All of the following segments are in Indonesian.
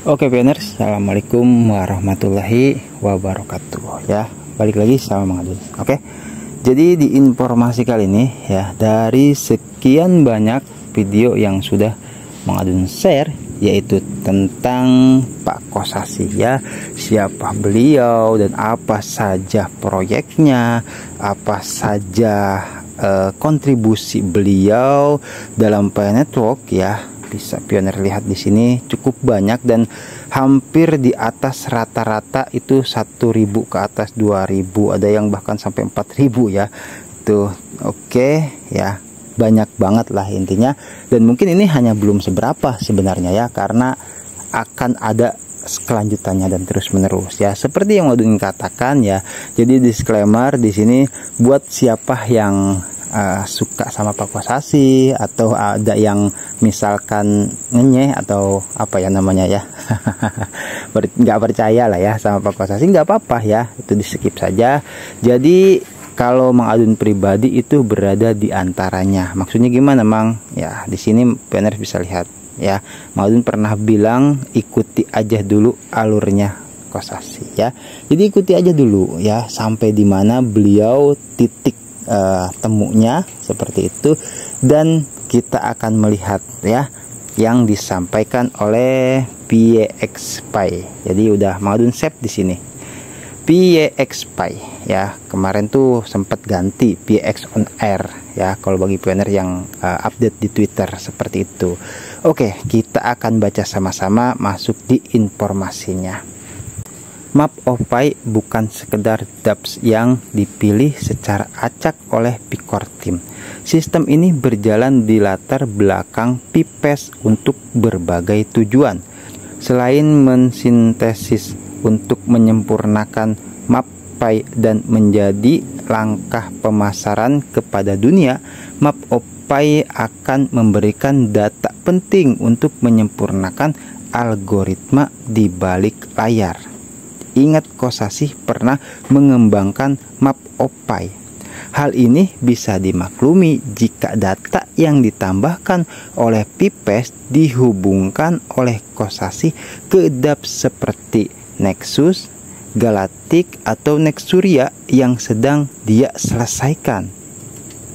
Oke pioners, assalamualaikum warahmatullahi wabarakatuh. Ya, balik lagi sama Mang Adun. Oke, jadi di informasi kali ini ya, dari sekian banyak video yang sudah Mang Adun share, yaitu tentang Pak Kosasih ya, siapa beliau dan apa saja proyeknya, apa saja kontribusi beliau dalam PA Network ya. Bisa pioner lihat di sini cukup banyak dan hampir di atas rata-rata itu 1.000 ke atas 2.000, ada yang bahkan sampai 4.000 ya. Tuh, oke ya, banyak banget lah intinya. Dan mungkin ini hanya belum seberapa sebenarnya ya, karena akan ada kelanjutannya dan terus menerus ya. Seperti yang Udin katakan ya. Jadi disclaimer di sini buat siapa yang suka sama Pak Kosasih atau ada yang misalkan ngenyeh atau apa ya namanya ya, nggak percaya lah ya sama Pak Kosasih, nggak apa-apa ya, itu di skip saja. Jadi kalau Mang Adun pribadi itu berada di antaranya. Maksudnya gimana Mang? Ya di sini pioner bisa lihat ya, Mang Adun pernah bilang ikuti aja dulu alurnya Kosasih ya. Jadi ikuti aja dulu ya sampai di mana beliau titik temunya seperti itu, dan kita akan melihat ya yang disampaikan oleh PXPy. Jadi udah Mang Adun save di sini PXPy ya. Kemarin tuh sempat ganti PX on air ya, kalau bagi pioner yang update di Twitter seperti itu. Oke, kita akan baca sama-sama, masuk di informasinya. Map of Pi bukan sekedar dApps yang dipilih secara acak oleh Picor Team. Sistem ini berjalan di latar belakang Pipes untuk berbagai tujuan. Selain mensintesis untuk menyempurnakan Map Pi dan menjadi langkah pemasaran kepada dunia, Map of Pi akan memberikan data penting untuk menyempurnakan algoritma di balik layar. Ingat Kosasih pernah mengembangkan Map of Pi. Hal ini bisa dimaklumi jika data yang ditambahkan oleh Pipes dihubungkan oleh Kosasih ke dApps seperti Nexus, Galactic atau Nexuria yang sedang dia selesaikan.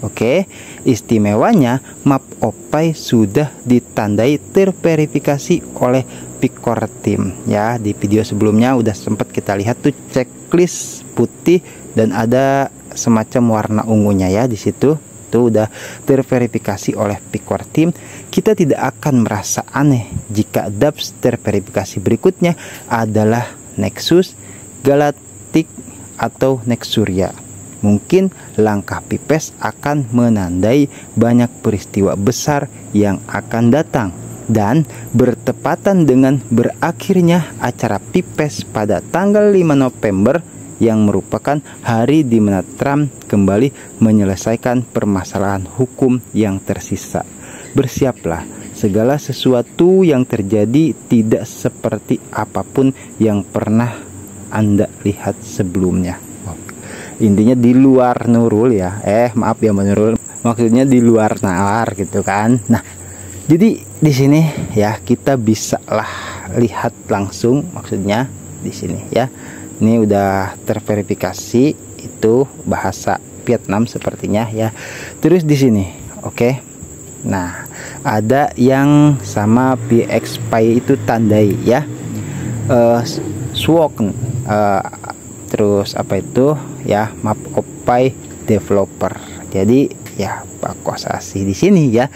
Oke, istimewanya Map of Pi sudah ditandai terverifikasi oleh Picor Team ya. Di video sebelumnya udah sempat kita lihat tuh checklist putih dan ada semacam warna ungunya ya, di situ tuh udah terverifikasi oleh Picor Team. Kita tidak akan merasa aneh jika dApps terverifikasi berikutnya adalah Nexus, Galactic atau Nexuria. Mungkin langkah Pipes akan menandai banyak peristiwa besar yang akan datang, dan bertepatan dengan berakhirnya acara Pipes pada tanggal 5 November yang merupakan hari di mana Trump kembali menyelesaikan permasalahan hukum yang tersisa. Bersiaplah, segala sesuatu yang terjadi tidak seperti apapun yang pernah Anda lihat sebelumnya. Intinya di luar Nurul ya, maaf ya Nurul, maksudnya di luar nalar gitu kan. Nah, jadi di sini ya kita bisa lah lihat langsung, maksudnya di sini ya. Ini udah terverifikasi, itu bahasa Vietnam sepertinya ya. Terus di sini, oke. Nah, ada yang sama PXPy itu tandai ya. Swok, terus apa itu ya, Map of Pi developer. Jadi ya Pak Kosasih di sini ya.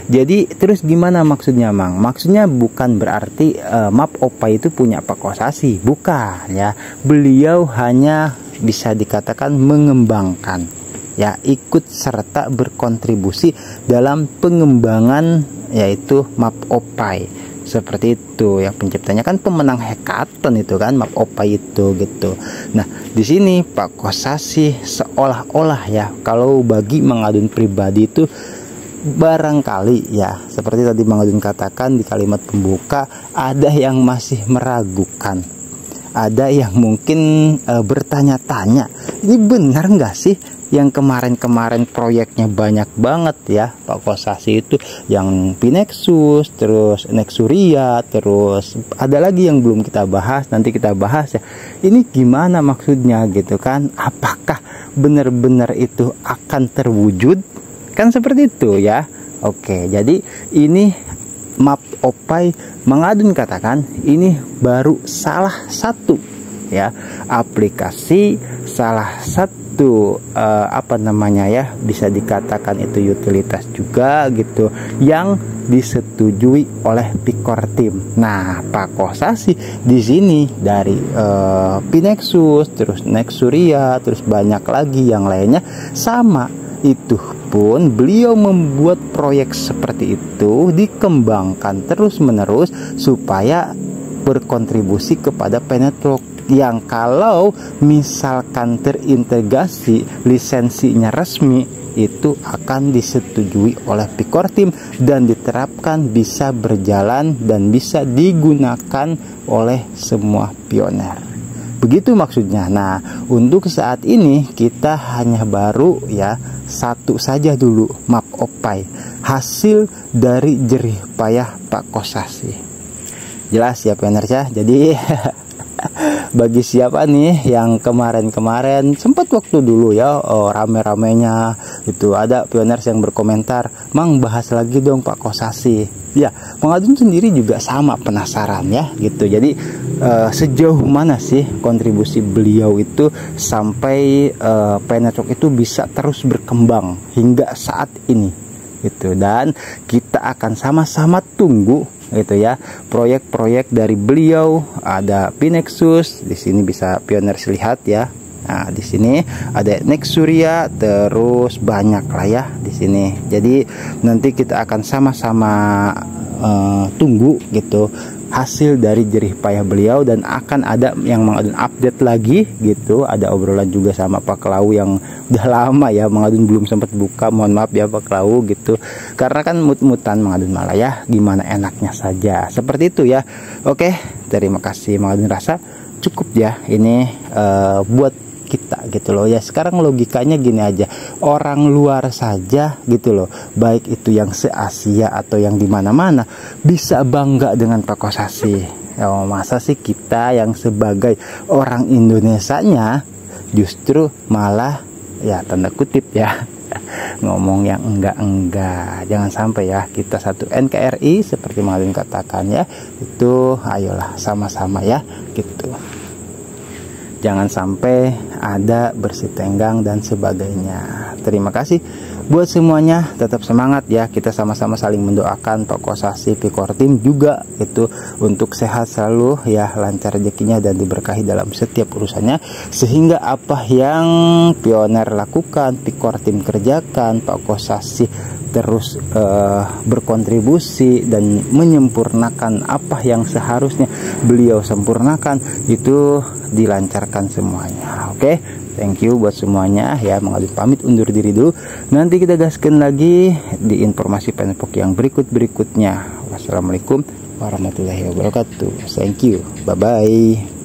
Jadi terus gimana maksudnya Mang? Maksudnya bukan berarti Map of Pi itu punya Pak Kosasih, bukan ya. Beliau hanya bisa dikatakan mengembangkan ya, ikut serta berkontribusi dalam pengembangan yaitu Map of Pi. Seperti itu ya, penciptanya kan pemenang hackathon itu kan, Map of Pi itu gitu. Nah, di sini Pak Kosasih seolah-olah ya, kalau bagi Mang Adun pribadi itu barangkali ya, seperti tadi Mang Adun katakan di kalimat pembuka, ada yang masih meragukan. Ada yang mungkin bertanya-tanya, ini benar nggak sih yang kemarin-kemarin proyeknya banyak banget ya Pak Kosasi itu, yang Pinexus, terus Nexuria, terus ada lagi yang belum kita bahas, nanti kita bahas ya. Ini gimana maksudnya gitu kan, apakah benar-benar itu akan terwujud, kan seperti itu ya. Oke, jadi ini Mapopai Mengadun katakan ini baru salah satu ya aplikasi, salah satu apa namanya ya, bisa dikatakan itu utilitas juga gitu yang disetujui oleh Picor Team. Nah, Pak Kosasi di sini dari Pinexus, terus Nexuria, terus banyak lagi yang lainnya sama. Itu pun beliau membuat proyek seperti itu dikembangkan terus-menerus supaya berkontribusi kepada P-Network yang kalau misalkan terintegrasi lisensinya resmi itu akan disetujui oleh Picor Team dan diterapkan, bisa berjalan dan bisa digunakan oleh semua pioner. Begitu maksudnya. Nah, untuk saat ini kita hanya baru ya satu saja dulu, Mapopai, hasil dari jerih payah Pak Kosasi. Jelas ya pioner ya. Jadi bagi siapa nih yang kemarin-kemarin sempat waktu dulu ya rame-ramenya itu ada pioners yang berkomentar, "Mang, bahas lagi dong Pak Kosasi." Ya, Mengadun sendiri juga sama penasaran ya gitu. Jadi sejauh mana sih kontribusi beliau itu sampai P-Network itu bisa terus berkembang hingga saat ini gitu, dan kita akan sama-sama tunggu gitu ya proyek-proyek dari beliau. Ada Pinexus di sini, bisa pioners lihat ya. Nah, di sini ada Nexuria, terus banyak lah ya di sini. Jadi nanti kita akan sama-sama tunggu gitu hasil dari jerih payah beliau, dan akan ada yang Mengadun update lagi gitu. Ada obrolan juga sama Pak Klau yang udah lama ya Mengadun belum sempat buka, mohon maaf ya Pak Klau gitu, karena kan mut-mutan Mengadun malah ya gimana enaknya saja seperti itu ya. Oke, terima kasih Mengadun rasa cukup ya ini buat kita gitu loh ya. Sekarang logikanya gini aja, orang luar saja gitu loh, baik itu yang se-Asia atau yang di mana-mana bisa bangga dengan Pak Kosasi. Masa sih kita yang sebagai orang Indonesianya justru malah ya tanda kutip ya ngomong yang enggak-enggak. Jangan sampai ya, kita satu NKRI seperti Mengadun katakan ya, itu ayolah sama-sama ya gitu. Jangan sampai ada bersitenggang dan sebagainya. Terima kasih buat semuanya, tetap semangat ya. Kita sama-sama saling mendoakan Pak Kosasi, Picor Team juga itu untuk sehat selalu ya, lancar rezekinya dan diberkahi dalam setiap urusannya, sehingga apa yang pioner lakukan, Picor Team kerjakan, Pak Kosasi terus berkontribusi dan menyempurnakan apa yang seharusnya beliau sempurnakan, itu dilancarkan semuanya. Oke, thank you buat semuanya ya. Mengadun pamit undur diri dulu, nanti kita gaskan lagi di informasi P-Network yang berikutnya. Wassalamualaikum warahmatullahi wabarakatuh. Thank you, bye bye.